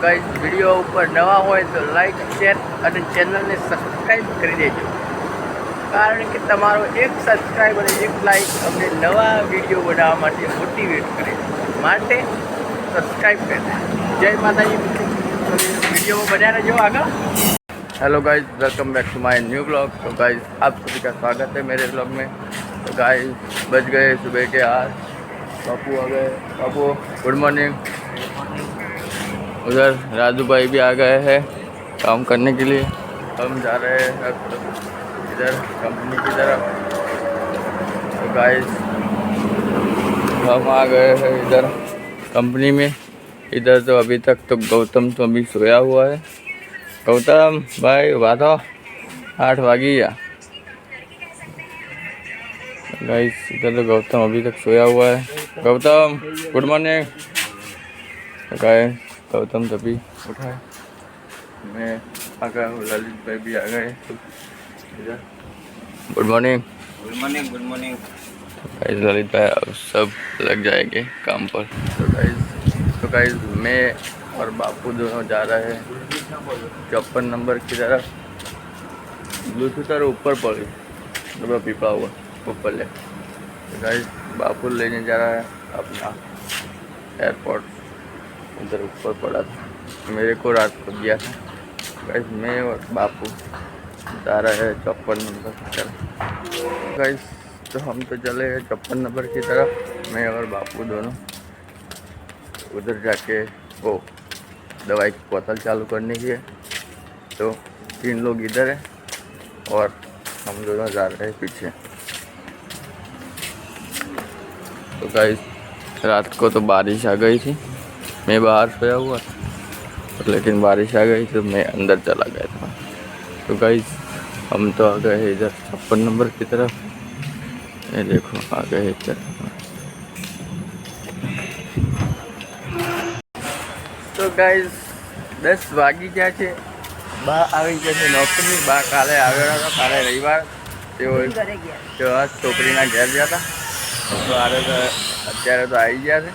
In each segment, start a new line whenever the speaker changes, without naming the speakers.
Guys video ઉપર નવા હોય તો લાઈક શેર અને ચેનલને સબસ્ક્રાઈબ કરી દેજો, કારણ કે તમારો એક સબસ્ક્રાઈબ અને એક લાઈક અમને નવા વિડીયો બનાવવા માટે મોટિવેટ કરે, માટે સબસ્ક્રાઈબ કરી દે। જય માતાજી। वीडियो बना रहे जो आगे। Hello guys, welcome back to my new blog. तो गाइस आप सभी का स्वागत है मेरे ब्लॉग में। तो गाइस बज गए सुबह के 8। बापू आ गए। बापू गुड मॉर्निंग। उधर राजू भाई भी आ गए हैं काम करने के लिए। हम जा रहे हैं इधर कंपनी की तरफ। तो गाइस हम आ गए हैं इधर कंपनी में। इधर तो अभी तक तो गौतम तो अभी सोया हुआ है। गौतम भाई बात हो, 8 वागी गया गाइस। इधर तो गौतम अभी तक सोया हुआ है। Gautam good morning. Guys Gautam तभी उठा है। मैं आ गया हूँ, ललित भाई भी आ गए इधर। Good morning.
Good morning. Good morning.
Guys Lalit भाई अब सब लग जाएंगे काम पर। तो गाइस मैं और बापू दोनों जा रहे हैं 54 नंबर की तरफ। ब्लूटूथ ऊपर पड़ी तो पीपा हुआ ऊपर ले। तो गाइस बापू लेने जा रहा है अपना एयरपोर्ट। उधर ऊपर पड़ा था, मेरे को रात को दिया था। गाइस मैं और बापू जा रहे हैं 54 नंबर की तरफ। गाइस तो हम तो चले हैं 54 नंबर की तरफ, मैं और बापू दोनों। उधर जाके वो दवाई की बोतल चालू करने की है। तो 3 लोग इधर हैं और हम दोनों जा रहे हैं पीछे। तो गाइस रात को तो बारिश आ गई थी, मैं बाहर सोया हुआ था, लेकिन बारिश आ गई तो मैं अंदर चला गया था। तो गाइस हम तो आ गए हैं इधर 56 नंबर की तरफ। ये देखो आ गए इधर। तो गाइस 10 वागी गया है। बा આવી ગયા છે નોકરી। બા કાલે આવ્યો હતો, કાલે રવિવાર તેઓ છોકરીના ઘેર ગયા હતા। તો અત્યારે તો આવી ગયા છે।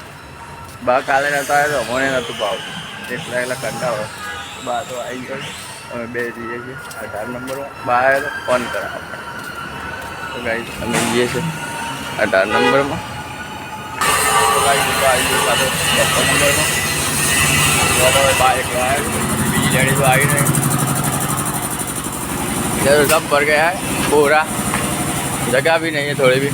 બા કાલે નહોતા આવ્યા તો અમને નહોતું ભાવતું, એકલા કંટાળો। બા તો આવી ગયો છે, અમે બે જઈએ છીએ 18 નંબરમાં। બા આવ્યો તો ફોન કરાવો। તો ગાઈસ અમે જઈએ છીએ 18 નંબરમાં। તો ગાઈસ તો આવી ગયો પાછો 56 નંબરમાં। बा एक बीजी लेडी तो आई नहीं, इधर सब भर गया है पूरा, जगह भी नहीं है थोड़ी भी।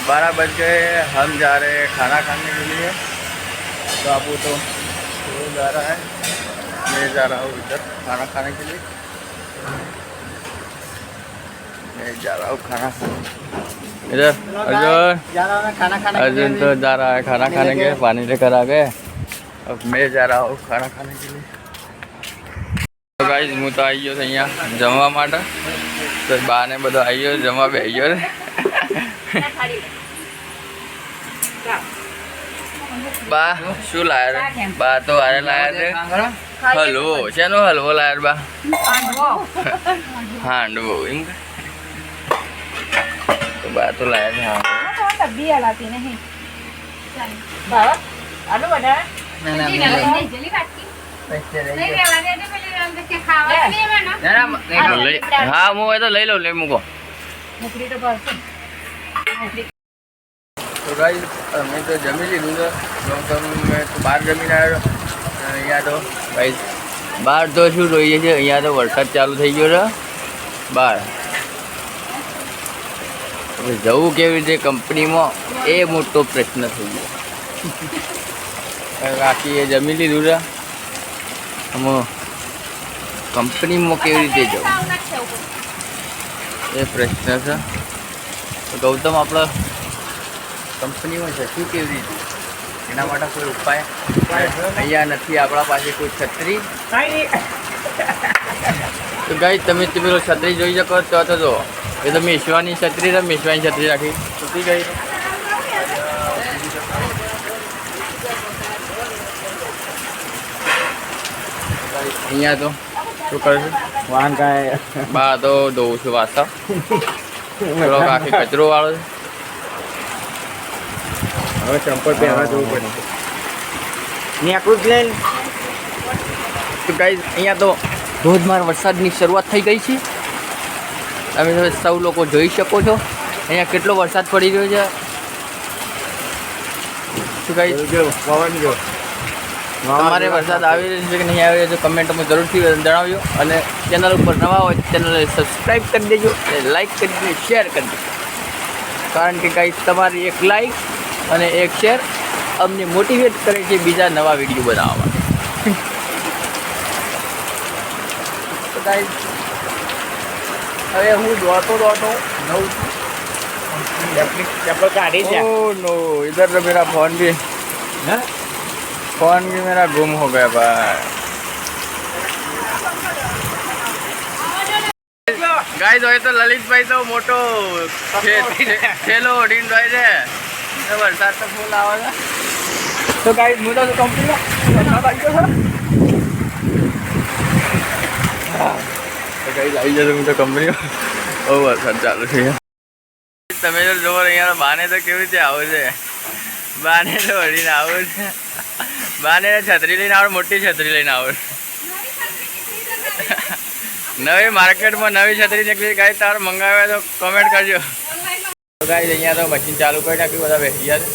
12 बज गए, हम जा रहे हैं खाना खाने के लिए। तो आपको तो जा रहा है, मैं जा रहा हूँ इधर खाना खाने के लिए। मैं जा रहा हूँ खाना खाने इधर। अर्जुन तो जा रहा है खाना खाने के, पानी लेकर आ गए। अब मैं जा रहा हूँ खाना खाने के लिए। तो गाइस હું તો આવી ગયો છું અહીંયા જમવા માટે। તો બા ને બધો આવી ગયો જમવા બેસી ગયો। બા શું લાયા રે? બા તો આરે લાયા છે હલવો। શેનો હલવો લાયા રે બા? હાંડવો એમ કે? तो बात तो लाया था।
तब भी आती नहीं बाबा आलू बड़ा नहीं जल्दी बात की नहीं रेवा दे दे पहले हम के खावा नहीं बनो
ना। हां मु तो ले लो ले मुको
मुकरी तो बस मुकरी।
तो गाइस मैं तो जमी लीधું છે। ગૌતમ મેં તો બહાર જમીને આવ્યો। અહીંયા તો ગાइस બહાર તો શું જોઈએ છે, અહીંયા તો વરસાદ ચાલુ થઈ ગયો છે બહાર। જવું કેવી રીતે કંપનીમાં એ મોટો પ્રશ્ન થઈ ગયો। બાકી એ જમી લીધું છે, આમાં કંપનીમાં કેવી રીતે જવું એ પ્રશ્ન છે। તો ગૌતમ આપણે કંપનીમાં જશું કેવી રીતે, એના માટે કોઈ ઉપાય અહીંયા નથી આપણા પાસે કોઈ છત્રી। તો ગાઈસ તમે પેલો છત્રી જોઈ શકો છો તો જો ये तो मेशवानी छतरी था, मेशवानी छतरी राखी तूटी गई। अँ तो शू कर वाहन का बा तो दो छू वास्ता आखी कचरो वालों
હવે ચંપલ પહેરવા જવું પડશે ને આકૃત લઈને.
તો ગાઈઝ અહીંયા તો ધોધમાર વરસાદની શરૂઆત થઈ ગઈ છે. તમે હવે સૌ લોકો જોઈ શકો છો અહીંયા કેટલો વરસાદ પડી રહ્યો છે. તો ગાઈઝ
પવન જો
તમારે વરસાદ આવી રહ્યો છે કે નહીં આવી રહ્યો છે કમેન્ટમાં જરૂરથી જણાવજો. અને ચેનલ ઉપર નવા હોય ચેનલને સબસ્ક્રાઈબ કરી દેજો અને લાઈક કરી દેજો, શેર કરી દેજો. કારણ કે ગાઈઝ તમારી એક લાઈક અને એક શેર અમને મોટિવેટ કરે છે બીજા નવા વિડીયો બનાવવા માટે. તો ગાઈઝ હવે હું દોડતો નવું
ચપ્પલ કાઢી છે.
ओह नो इधर तो मेरा फोन भी मेरा गुम हो गया भाई. गाइस હોય તો લલિતભાઈ તો મોટો થેલો ઓડીન ભાઈ છે. તો વરસાદ તો ફૂલ આવે છે. તો ગાઈસ હું તો કંપનીમાં વરસાદ આવી ગયો છે. તો ગાઈસ આવી જશે હું તો કંપનીમાં. બહુ વરસાદ ચાલુ છે. તમે જો જોવો અહીંયા બાને તો કેવી રીતે આવું છે. બાને તો વળીને આવું છે. બાને છત્રી લઈને આવું, મોટી છત્રી લઈને આવું. નવી માર્કેટમાં નવી છત્રી નીકળી ગાય તાર મંગાવ્યા તો કોમેન્ટ કરજો. તો ગાય અહીંયા તો મશીન ચાલુ કરી નાખ્યું, બધા બેસી ગયા છે.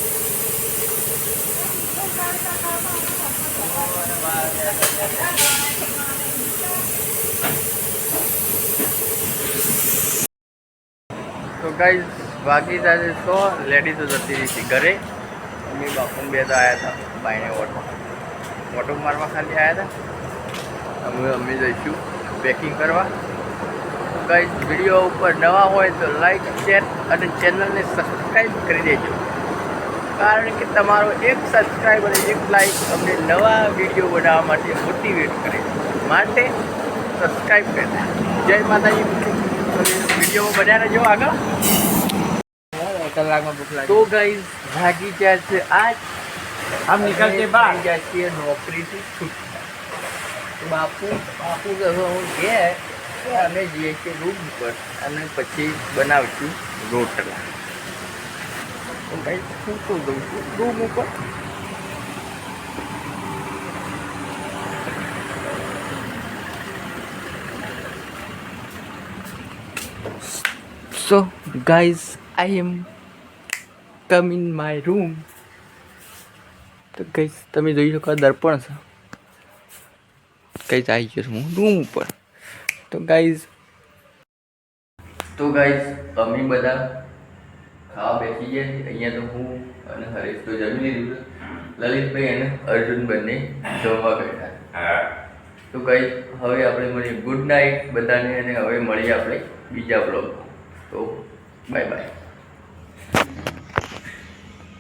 તો ગાય બાકી સાથે 100 લેડીઝો જતી રહી હતી ઘરે. મમ્મી બાપુ બે તો આવ્યા હતા ભાઈને ઓટો મારવા ખાલી આવ્યા હતા. અમે મમ્મી જઈશું પેકિંગ કરવા. તો ગાઈસ વિડીયો ઉપર નવા હોય તો લાઈક શેર અને ચેનલને સબસ્ક્રાઈબ કરી દેજો. કારણ કે તમારો એક સબસ્ક્રાઈબ અને એક લાઈક અમને નવા વિડીયો બનાવવા માટે મોટિવેટ કરે માટે સબસ્ક્રાઈબ કરી દે. જય માતાજી. વિડીયો બન્યા રહેજો આગળ.
કલાકમાં ભૂખ લાગી.
તો ગાઈસ ભાગી ગયા છે આજ.
हम निकलते बाहर
ગયા છીએ નોકરીથી છૂટતા. બાપુ તો હું ગયા કે અમે જઈએ છીએ રૂમ ઉપર અને પછી બનાવશું રોટલા. તો ભાઈ હું તો જઉં છું રૂમ ઉપર. So guys, I am come in my room. તો ગાઈસ તમે જોઈ શકો દર્પણ છે. ગાઈસ આવી ગયો છું હું રૂમ ઉપર. તો ગાઈસ અમે બધા ખાવા બેસી ગયા છીએ. અહીંયા તો હું અને હરેશ તો જમી લીધું છે. લલિતભાઈ અને અર્જુન બંને જમવા બેઠા. તો ગાઈસ હવે આપણે મળીએ. ગુડ નાઇટ બધાને. અને હવે મળીએ આપણે બીજા બ્લોગમાં. તો બાય બાય.